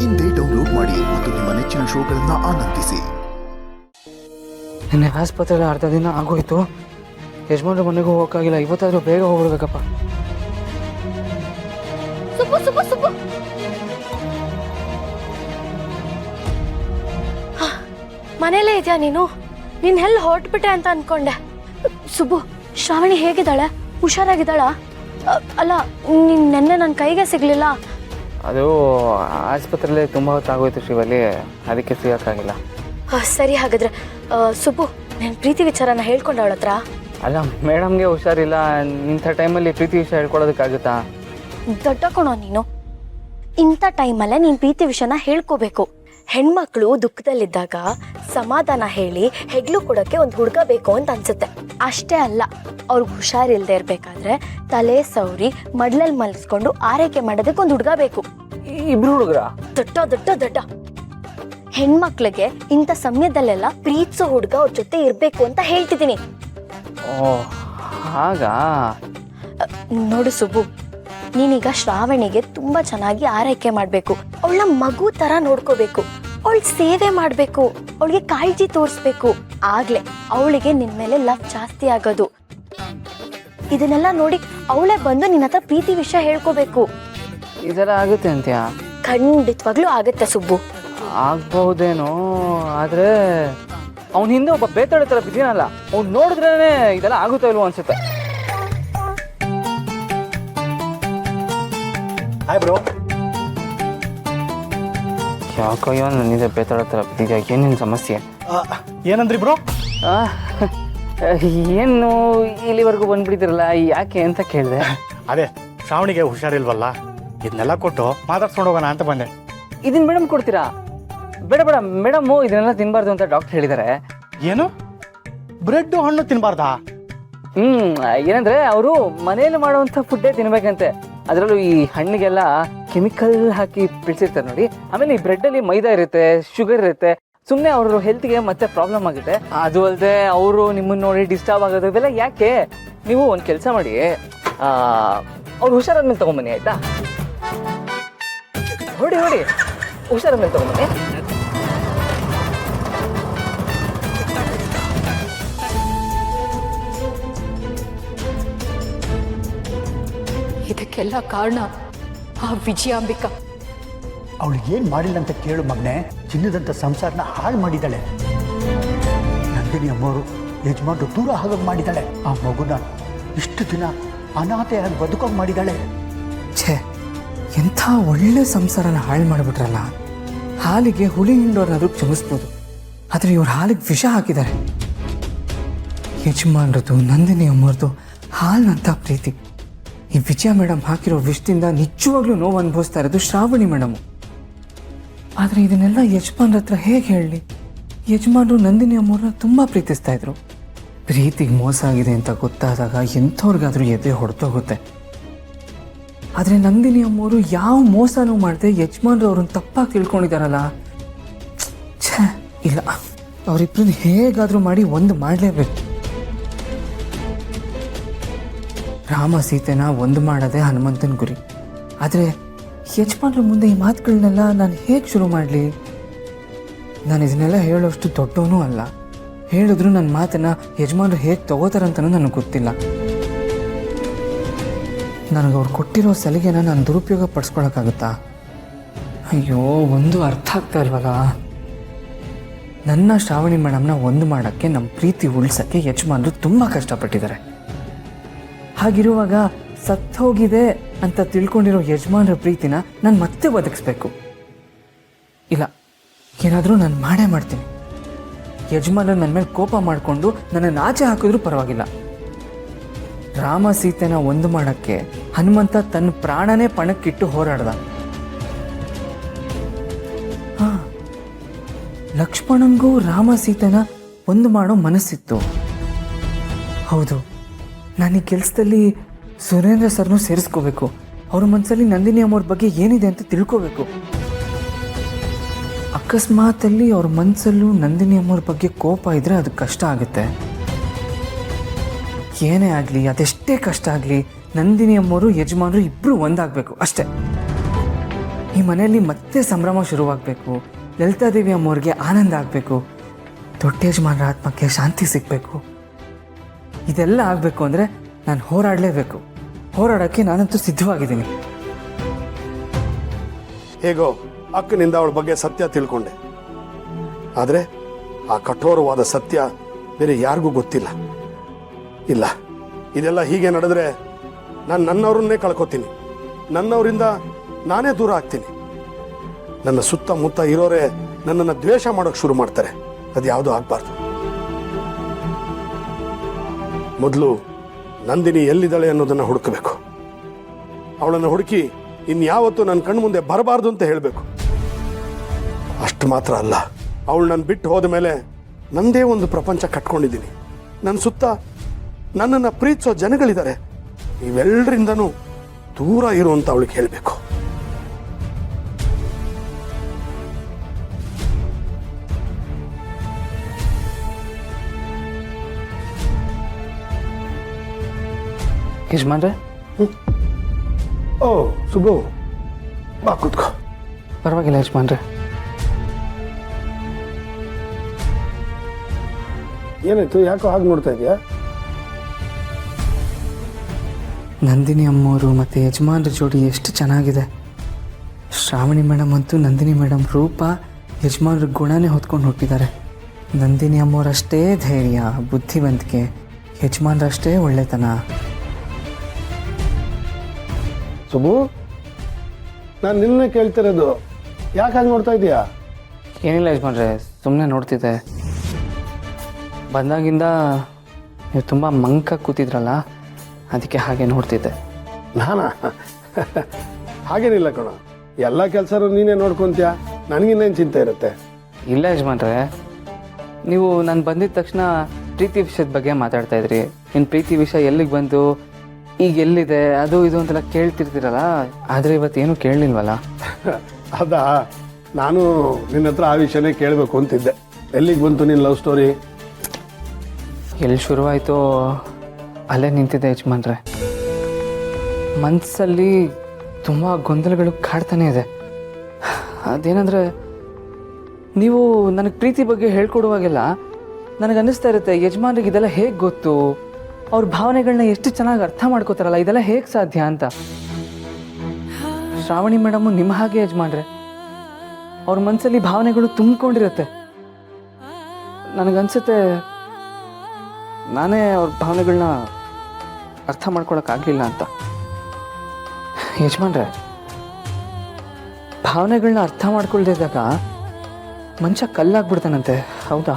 ಇಂದೇ ಡೌನ್ಲೋಡ್ ಮಾಡಿ ಮತ್ತು ನಿಮ್ಮ ನೆಚ್ಚಿನ ಶೋಗಳನ್ನು ಆನಂದಿಸಿ. ನಿನ್ನೆ ಆಸ್ಪತ್ರೆಯಲ್ಲಿ ಅರ್ಧ ದಿನ ಆಗೋಯ್ತು. ಯಜಮಾನ್ರ ಮನೆಗೂ ಹೋಗೋಕ್ಕಾಗಿಲ್ಲ. ಇವತ್ತಾದ್ರೂ ಬೇಗ ಹೋಗ್ಬಿಡ್ಬೇಕಪ್ಪ. ಮನೇಲೇ ಇದೆಯಾ ನೀನು? ನೀನ್ ಎಲ್ಲಿ ಹೊರಟ್ಬಿಟ್ಟೆ ಅಂತ ಅನ್ಕೊಂಡೆ. ಸುಬ್ಬು, ಶ್ರಾವಣಿ ಹೇಗಿದ್ದಾಳೆ? ಹುಷಾರಾಗಿದ್ದಾಳ? ಅಲ್ಲ, ನೀನ್ ನೆನ್ನೆ ನನ್ನ ಕೈಗೆ ಸಿಗ್ಲಿಲ್ಲ. ಅದು ಆಸ್ಪತ್ರೆಯಲ್ಲಿ ತುಂಬ ಹೊತ್ತಾಗೋಯ್ತು ಶಿವಲ್ಲಿ, ಅದಕ್ಕೆ ಸಿಗೋಕ್ಕಾಗಿಲ್ಲ. ಸರಿ, ಹಾಗಾದ್ರೆ ಸುಬ್ಬು, ನನ್ನ ಪ್ರೀತಿ ವಿಚಾರನ ಹೇಳ್ಕೊಂಡ ಅವಳ ಹತ್ರ? ಅಲ್ಲ, ಮೇಡಮ್ಗೆ ಹುಷಾರಿಲ್ಲ. ಇಂಥ ಟೈಮಲ್ಲಿ ಪ್ರೀತಿ ವಿಷಯ ಹೇಳ್ಕೊಡೋದಕ್ಕಾಗುತ್ತಾ? ದೊಡ್ಡ ಕಣೋ ನೀನು. ಇಂಥ ಟೈಮಲ್ಲೇ ನೀನ್ ಪ್ರೀತಿ ವಿಷಯನ ಹೇಳ್ಕೋಬೇಕು. ಹೆಣ್ಮಕ್ಳು ದುಃಖದಲ್ಲಿದ್ದಾಗ ಸಮಾಧಾನ ಹೇಳಿ ಹೆಗ್ಲು ಕೊಡೋಕ್ಕೆ ಒಂದು ಹುಡುಗ ಬೇಕು ಅಂತ ಅನ್ಸುತ್ತೆ. ಅಷ್ಟೇ ಅಲ್ಲ, ಅವ್ರಿಗೆ ಹುಷಾರಿಲ್ದೇ ಇರ್ಬೇಕಾದ್ರೆ ತಲೆ ಸೌರಿ ಮಡ್ಲಲ್ಲಿ ಮಲಗಿಸ್ಕೊಂಡು ಆರೈಕೆ ಮಾಡೋದಕ್ಕೆ ಒಂದು ಹುಡುಗ ಬೇಕು. ಇಬ್ರು ಹುಡುಗರ? ದೊಡ್ಡ ಹೆಣ್ಮಕ್ಳಿಗೆ ಇಂಥ ಸಮಯದಲ್ಲೆಲ್ಲ ಪ್ರೀತಿಸೋ ಹುಡುಗ ಅವ್ರ ಜೊತೆ ಇರ್ಬೇಕು ಅಂತ ಹೇಳ್ತಿದ್ದೀನಿ. ಓ, ಹಾಗಾ? ನೋಡು ಸುಬ್ಬು, ನೀನೀಗ ಶ್ರಾವಣಿಗೆ ತುಂಬಾ ಚೆನ್ನಾಗಿ ಆರೈಕೆ ಮಾಡ್ಬೇಕು. ಅವಳ ಮಗು ತರ ನೋಡ್ಕೋಬೇಕು. ಅವಳ ಸೇವೆ ಮಾಡ್ಬೇಕು. ಅವಳಿಗೆ ಕಾಳಜಿ ತೋರಿಸ್ಬೇಕು. ಆಗ್ಲೇ ಅವಳಿಗೆ ನಿನ್ ಮೇಲೆ ಲವ್ ಜಾಸ್ತಿ ಆಗೋದು. ಇದನ್ನೆಲ್ಲ ನೋಡಿ ಅವಳೇ ಬಂದು ನಿನ್ನ ಹತ್ರ ಪ್ರೀತಿ ವಿಷಯ ಹೇಳ್ಕೋಬೇಕು. ಇದೆಲ್ಲ ಆಗುತ್ತೆ ಅಂತ್ಯಾ? ಖಂಡಿತವಾಗ್ಲೂ ಆಗತ್ತೆ ಸುಬ್ಬು. ಆಗ್ಬಹುದೇನೋ, ಆದ್ರೆ ಅವನ ಹಿಂದೆ ಒಬ್ಬ ಬೇತಾಳ ತರ ಬಿದ್ದೀನಲ್ಲ, ಅವ್ನು ನೋಡಿದ್ರೇನೆ ಇದೆಲ್ಲ ಆಗುತ್ತೋ ಇಲ್ವೋ ಅನ್ಸುತ್ತೆ. Hi bro. ಯಾಕೋ ಇವನು ನನ್ನಿಂದ ಬೇತಾಳ ಥರ ಬಿದ್ದಿದ್ಯಾ? ಏನೇನು ಸಮಸ್ಯೆ? ಏನಂದ್ರಿ ಬ್ರೋ? ಏನು ಇಲ್ಲಿವರೆಗೂ ಬಂದ್ಬಿಟ್ಟಿದ್ರಲ್ಲ, ಯಾಕೆ ಅಂತ ಕೇಳಿದೆ. ಅದೇ ಶ್ರಾವಣಿಗೆ ಹುಷಾರಿಲ್ವಲ್ಲ, ಇದನ್ನೆಲ್ಲ ಕೊಟ್ಟು ಮಾತಾಡ್ಸ್ಕೊಂಡು ಹೋಗೋಣ ಅಂತ ಬಂದೆ. ಇದನ್ನ ಮೇಡಮ್ ಕೊಡ್ತೀರಾ? ಬೇಡ ಮೇಡಮು ಇದನ್ನೆಲ್ಲ ತಿನ್ಬಾರ್ದು ಅಂತ ಡಾಕ್ಟರ್ ಹೇಳಿದ್ದಾರೆ. ಏನು, ಬ್ರೆಡ್ ಹಣ್ಣು ತಿನ್ಬಾರ್ದಾ? ಏನಂದ್ರೆ ಅವರು ಮನೇಲಿ ಮಾಡುವಂಥ ಫುಡ್ಡೇ ತಿನ್ಬೇಕಂತೆ. ಅದರಲ್ಲೂ ಈ ಹಣ್ಣಿಗೆಲ್ಲ ಕೆಮಿಕಲ್ ಹಾಕಿ ಬಿಡಿಸಿರ್ತಾರೆ ನೋಡಿ. ಆಮೇಲೆ ಈ ಬ್ರೆಡ್ಡಲ್ಲಿ ಮೈದಾ ಇರುತ್ತೆ, ಶುಗರ್ ಇರುತ್ತೆ. ಸುಮ್ಮನೆ ಅವ್ರ ಹೆಲ್ತ್ಗೆ ಮತ್ತೆ ಪ್ರಾಬ್ಲಮ್ ಆಗುತ್ತೆ. ಅದು ಅಲ್ಲದೆ ಅವರು ನಿಮ್ಮನ್ನು ನೋಡಿ ಡಿಸ್ಟರ್ಬ್ ಆಗೋದು, ಇವೆಲ್ಲ ಯಾಕೆ? ನೀವು ಒಂದು ಕೆಲಸ ಮಾಡಿ, ಅವ್ರು ಹುಷಾರಾದ್ಮೇಲೆ ತೊಗೊಂಬನ್ನಿ, ಆಯ್ತಾ? ಹೊಡಿ ಹುಷಾರಾದ್ಮೇಲೆ ತೊಗೊಂಬನ್ನಿ. ಇದಕ್ಕೆಲ್ಲ ಕಾರಣ ಆ ವಿಜಯಾಂಬಿಕಾ. ಅವಳಿಗೆ ಏನು ಮಾಡಿಲ್ಲ ಅಂತ ಕೇಳು ಮಗನೆ. ಚಿನ್ನದಂಥ ಸಂಸಾರನ ಹಾಳು ಮಾಡಿದ್ದಾಳೆ. ನಂದಿನಿ ಅಮ್ಮವರು ಯಜಮಾನ್ರು ದೂರ ಹಾಗಾಗಿ ಮಾಡಿದ್ದಾಳೆ. ಆ ಮಗುನ ಇಷ್ಟು ದಿನ ಅನಾಥೆಯಾಗಿ ಬದುಕೋಗಿ ಮಾಡಿದ್ದಾಳೆ. ಛೇ, ಎಂಥ ಒಳ್ಳೆ ಸಂಸಾರನ ಹಾಳು ಮಾಡಿಬಿಟ್ರಲ್ಲ. ಹಾಲಿಗೆ ಹುಳಿ ಹಿಂಡೋರ್ನಾದ್ರೂ ಕ್ಷಮಿಸ್ಬೋದು, ಆದರೆ ಇವ್ರ ಹಾಲಿಗೆ ವಿಷ ಹಾಕಿದ್ದಾರೆ. ಯಜಮಾನ್ರದ್ದು ನಂದಿನಿ ಅಮ್ಮರದು ಹಾಲಿನಂಥ ಪ್ರೀತಿ. ಈ ವಿಜಯ ಮೇಡಮ್ ಹಾಕಿರೋ ವಿಷದಿಂದ ನಿಜವಾಗ್ಲೂ ನೋವು ಅನುಭವಿಸ್ತಾ ಇರೋದು ಶ್ರಾವಣಿ ಮೇಡಮು. ಆದರೆ ಇದನ್ನೆಲ್ಲ ಯಜಮಾನ್ರ ಹತ್ರ ಹೇಗೆ ಹೇಳಲಿ? ಯಜಮಾನ್ರು ನಂದಿನಿ ಅಮ್ಮವ್ರನ್ನ ತುಂಬ ಪ್ರೀತಿಸ್ತಾ ಇದ್ರು. ಪ್ರೀತಿಗೆ ಮೋಸ ಆಗಿದೆ ಅಂತ ಗೊತ್ತಾದಾಗ ಎಂಥವ್ರಿಗಾದ್ರೂ ಎದೆ ಹೊಡೆದೋಗುತ್ತೆ. ಆದರೆ ನಂದಿನಿ ಅಮ್ಮವರು ಯಾವ ಮೋಸನೂ ಮಾಡದೆ ಯಜಮಾನ್ರು ಅವ್ರನ್ನ ತಪ್ಪಾಗಿ ತಿಳ್ಕೊಂಡಿದ್ದಾರಲ್ಲ. ಛೇ, ಇಲ್ಲ, ಅವರಿಬ್ಬರನ್ನ ಹೇಗಾದರೂ ಮಾಡಿ ಒಂದು ಮಾಡಲೇಬೇಕು. ರಾಮ ಸೀತೆನ ಒಂದು ಮಾಡೋದೇ ಹನುಮಂತನ ಗುರಿ. ಆದರೆ ಯಜಮಾನ್ರ ಮುಂದೆ ಈ ಮಾತುಗಳನ್ನೆಲ್ಲ ನಾನು ಹೇಗೆ ಶುರು ಮಾಡಲಿ? ನಾನು ಇದನ್ನೆಲ್ಲ ಹೇಳೋಷ್ಟು ದೊಡ್ಡವನೂ ಅಲ್ಲ. ಹೇಳಿದ್ರು ನನ್ನ ಮಾತನ್ನು ಯಜಮಾನ್ರು ಹೇಗೆ ತಗೋತಾರಂತನೂ ನನಗೆ ಗೊತ್ತಿಲ್ಲ. ನನಗೆ ಅವ್ರು ಕೊಟ್ಟಿರೋ ಸಲಿಗೆನ ನಾನು ದುರುಪಯೋಗ ಪಡಿಸ್ಕೊಳಕ್ಕಾಗುತ್ತಾ? ಅಯ್ಯೋ, ಒಂದು ಅರ್ಥ ಆಗ್ತಾ ಇಲ್ವಲ್ಲ. ನನ್ನ ಶ್ರಾವಣಿ ಮೇಡಮ್ನ ಒಂದು ಮಾಡೋಕ್ಕೆ, ನಮ್ಮ ಪ್ರೀತಿ ಉಳಿಸೋಕ್ಕೆ ಯಜಮಾನ್ರು ತುಂಬ ಕಷ್ಟಪಟ್ಟಿದ್ದಾರೆ. ಹಾಗಿರುವಾಗ ಸತ್ತೋಗಿದೆ ಅಂತ ತಿಳ್ಕೊಂಡಿರೋ ಯಜಮಾನ್ರ ಪ್ರೀತಿನ ನಾನು ಮತ್ತೆ ಬದುಕಿಸ್ಬೇಕು. ಇಲ್ಲ, ಏನಾದರೂ ನಾನು ಮಾಡೇ ಮಾಡ್ತೀನಿ. ಯಜಮಾನ್ರು ನನ್ನ ಮೇಲೆ ಕೋಪ ಮಾಡಿಕೊಂಡು ನನ್ನನ್ನು ಆಚೆ ಹಾಕಿದ್ರೂ ಪರವಾಗಿಲ್ಲ. ರಾಮ ಸೀತೆನ ಒಂದು ಮಾಡೋಕ್ಕೆ ಹನುಮಂತ ತನ್ನ ಪ್ರಾಣನೇ ಪಣಕ್ಕಿಟ್ಟು ಹೋರಾಡ್ದ. ಲಕ್ಷ್ಮಣಂಗೂ ರಾಮ ಸೀತೆನ ಒಂದು ಮಾಡೋ ಮನಸ್ಸಿತ್ತು. ಹೌದು, ನಾನು ಈ ಕೆಲಸದಲ್ಲಿ ಸುರೇಂದ್ರ ಸರ್ನೂ ಸೇರಿಸ್ಕೋಬೇಕು. ಅವ್ರ ಮನಸ್ಸಲ್ಲಿ ನಂದಿನಿ ಅಮ್ಮವ್ರ ಬಗ್ಗೆ ಏನಿದೆ ಅಂತ ತಿಳ್ಕೋಬೇಕು. ಅಕಸ್ಮಾತಲ್ಲಿ ಅವ್ರ ಮನಸ್ಸಲ್ಲೂ ನಂದಿನಿ ಅಮ್ಮವ್ರ ಬಗ್ಗೆ ಕೋಪ ಇದ್ದರೆ ಅದು ಕಷ್ಟ ಆಗುತ್ತೆ. ಏನೇ ಆಗಲಿ, ಅದೆಷ್ಟೇ ಕಷ್ಟ ಆಗಲಿ, ನಂದಿನಿ ಅಮ್ಮವರು ಯಜಮಾನರು ಇಬ್ಬರು ಒಂದಾಗಬೇಕು ಅಷ್ಟೇ. ಈ ಮನೆಯಲ್ಲಿ ಮತ್ತೆ ಸಂಭ್ರಮ ಶುರುವಾಗಬೇಕು, ಲಲಿತಾದೇವಿ ಅಮ್ಮವ್ರಿಗೆ ಆನಂದ ಆಗಬೇಕು, ದೊಡ್ಡ ಯಜಮಾನರ ಆತ್ಮಕ್ಕೆ ಶಾಂತಿ ಸಿಗಬೇಕು. ಇದೆಲ್ಲ ಆಗಬೇಕು ಅಂದರೆ ನಾನು ಹೋರಾಡಲೇಬೇಕು. ಹೋರಾಡೋಕ್ಕೆ ನಾನಂತೂ ಸಿದ್ಧವಾಗಿದ್ದೀನಿ. ಹೇಗೋ ಅಕ್ಕನಿಂದ ಅವಳ ಬಗ್ಗೆ ಸತ್ಯ ತಿಳ್ಕೊಂಡೆ. ಆದರೆ ಆ ಕಠೋರವಾದ ಸತ್ಯ ಬೇರೆ ಯಾರಿಗೂ ಗೊತ್ತಿಲ್ಲ. ಇಲ್ಲ, ಇದೆಲ್ಲ ಹೀಗೆ ನಡೆದ್ರೆ ನಾನು ನನ್ನವರನ್ನೇ ಕಳ್ಕೊತೀನಿ. ನನ್ನವರಿಂದ ನಾನೇ ದೂರ ಆಗ್ತೀನಿ. ನನ್ನ ಸುತ್ತಮುತ್ತ ಇರೋರೇ ನನ್ನನ್ನು ದ್ವೇಷ ಮಾಡೋಕೆ ಶುರು ಮಾಡ್ತಾರೆ. ಅದು ಯಾವುದೂ ಆಗಬಾರ್ದು. ಮೊದಲು ನಂದಿನಿ ಎಲ್ಲಿದ್ದಾಳೆ ಅನ್ನೋದನ್ನು ಹುಡುಕಬೇಕು. ಅವಳನ್ನು ಹುಡುಕಿ ಇನ್ಯಾವತ್ತೂ ನನ್ನ ಕಣ್ಣು ಮುಂದೆ ಬರಬಾರ್ದು ಅಂತ ಹೇಳಬೇಕು. ಅಷ್ಟು ಮಾತ್ರ ಅಲ್ಲ, ಅವಳು ನನ್ನ ಬಿಟ್ಟು ಹೋದ ಮೇಲೆ ನಂದೇ ಒಂದು ಪ್ರಪಂಚ ಕಟ್ಕೊಂಡಿದ್ದೀನಿ. ನನ್ನ ಸುತ್ತ ನನ್ನನ್ನು ಪ್ರೀತಿಸೋ ಜನಗಳಿದ್ದಾರೆ. ಇವೆಲ್ಲರಿಂದನೂ ದೂರ ಇರುವಂತ ಅವಳಿಗೆ ಹೇಳಬೇಕು. ಯಜಮಾನ್ರೆ, ಓ ಸುಬ್ಬು, ಬಾ ಕೂತ್ಕೋ. ಪರವಾಗಿಲ್ಲ ಯಜಮಾನ್ರೆ. ಏನಾಯ್ತು? ಯಾಕೋ ಹಾಗೆ ನೋಡ್ತಾ ಇದೆಯಾ? ನಂದಿನಿ ಅಮ್ಮವರು ಮತ್ತು ಯಜಮಾನ್ರ ಜೋಡಿ ಎಷ್ಟು ಚೆನ್ನಾಗಿದೆ. ಶ್ರಾವಣಿ ಮೇಡಮ್ ಅಂತೂ ನಂದಿನಿ ಮೇಡಮ್ ರೂಪ, ಯಜಮಾನ್ರ ಗುಣನೇ ಹೊತ್ಕೊಂಡು ಹುಟ್ಟಿದ್ದಾರೆ. ನಂದಿನಿ ಅಮ್ಮವರಷ್ಟೇ ಧೈರ್ಯ, ಬುದ್ಧಿವಂತಿಕೆ, ಯಜಮಾನ್ರಷ್ಟೇ ಒಳ್ಳೆತನ. ಸುಬ್ಬು, ನಾನು ನಿನ್ನೆ ಕೇಳ್ತಿರೋದು, ಯಾಕೆ ಹಾಗೆ ನೋಡ್ತಾ ಇದೀಯಾ? ಏನಿಲ್ಲ ಯಜಮಾನ್ರೆ, ಸುಮ್ಮನೆ ನೋಡ್ತಿದ್ದೆ. ಬಂದಾಗಿಂದ ನೀವು ತುಂಬ ಮಂಕಾಗಿ ಕೂತಿದ್ರಲ್ಲ, ಅದಕ್ಕೆ ಹಾಗೆ ನೋಡ್ತಿದ್ದೆ. ನಾನಾ? ಹಾಗೇನಿಲ್ಲ ಕಣ, ಎಲ್ಲ ಕೆಲಸನೂ ನೀನೇ ನೋಡ್ಕೊಂತೀಯ, ನನಗಿನ್ನೇನು ಚಿಂತೆ ಇರುತ್ತೆ? ಇಲ್ಲ ಯಜಮಾನ್ರೆ, ನೀವು ನಾನು ಬಂದಿದ್ದ ತಕ್ಷಣ ಪ್ರೀತಿ ವಿಷಯದ ಬಗ್ಗೆ ಮಾತಾಡ್ತಾ ಇದ್ರಿ. ನಿಮ್ಮ ಪ್ರೀತಿ ವಿಷಯ ಎಲ್ಲಿಗೆ ಬಂತು, ಈಗ ಎಲ್ಲಿದೆ, ಅದು ಇದು ಅಂತೆಲ್ಲ ಕೇಳ್ತಿರ್ತೀರಲ್ಲ, ಆದರೆ ಇವತ್ತೇನು ಕೇಳಲಿಲ್ವಲ್ಲ? ಅದಾ, ನಾನು ನಿನ್ನ ಹತ್ರ ಆ ವಿಷಯನೇ ಕೇಳಬೇಕು ಅಂತಿದ್ದೆ. ಎಲ್ಲಿಗೆ ಬಂತು ನಿನ್ನ ಲವ್ ಸ್ಟೋರಿ? ಎಲ್ಲಿ ಶುರುವಾಯಿತೋ ಅಲ್ಲೇ ನಿಂತಿದ್ದೆ ಯಜಮಾನ್ರೆ. ಮನಸ್ಸಲ್ಲಿ ತುಂಬ ಗೊಂದಲಗಳು ಕಾಡ್ತಾನೆ ಇದೆ. ಅದೇನೆಂದರೆ, ನೀವು ನನಗೆ ಪ್ರೀತಿ ಬಗ್ಗೆ ಹೇಳ್ಕೊಡುವಾಗೆಲ್ಲ ನನಗೆ ಅನ್ನಿಸ್ತಾ ಇರುತ್ತೆ, ಯಜಮಾನ್ರಿಗೆ ಇದೆಲ್ಲ ಹೇಗೆ ಗೊತ್ತು, ಅವ್ರ ಭಾವನೆಗಳನ್ನ ಎಷ್ಟು ಚೆನ್ನಾಗಿ ಅರ್ಥ ಮಾಡ್ಕೋತಾರಲ್ಲ, ಇದೆಲ್ಲ ಹೇಗೆ ಸಾಧ್ಯ ಅಂತ. ಶ್ರಾವಣಿ ಮೇಡಮು ನಿಮ್ಮ ಹಾಗೆ ಯಜಮಾನ್ರೆ, ಅವ್ರ ಮನಸ್ಸಲ್ಲಿ ಭಾವನೆಗಳು ತುಂಬಿಕೊಂಡಿರುತ್ತೆ. ನನಗನ್ಸುತ್ತೆ ನಾನೇ ಅವ್ರ ಭಾವನೆಗಳನ್ನ ಅರ್ಥ ಮಾಡ್ಕೊಳಕ್ಕಾಗಲಿಲ್ಲ ಅಂತ. ಯಜಮಾನ್ರೆ, ಭಾವನೆಗಳನ್ನ ಅರ್ಥ ಮಾಡ್ಕೊಳ್ದಿದ್ದಾಗ ಮನುಷ್ಯ ಕಲ್ಲಾಗ್ಬಿಡ್ತಾನಂತೆ, ಹೌದಾ?